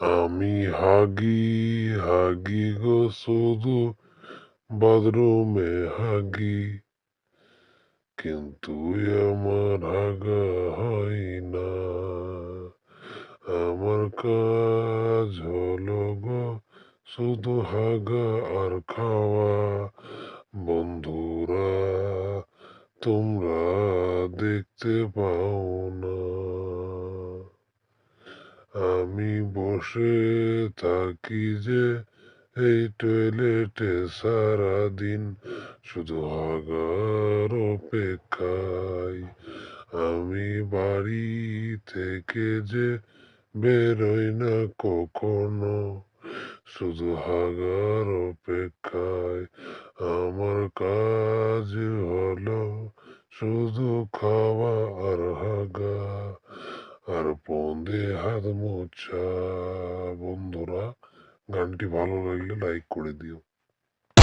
আমি হাগি হাগি গো শুধু বাথরুমে হাগি, কিন্তু আমার হাগা হয় না। আমার কাজ হলো গো শুধু হাগা আর খাওয়া। বন্ধুরা তোমরা দেখতে পাও না, আমি বসে থাকি যে এই টয়লেটে সারাদিন, শুধু হাগার অপেক্ষায়। আমি বাড়ি থেকে যে বেরোই না কখনো, শুধু হাগার অপেক্ষায়। আমার কাজ হলো শুধু খাওয়া আর হাগা আর ফোন দিয়ে হাত মোছা। বন্ধুরা, গানটি ভালো লাগলে লাইক করে দিও।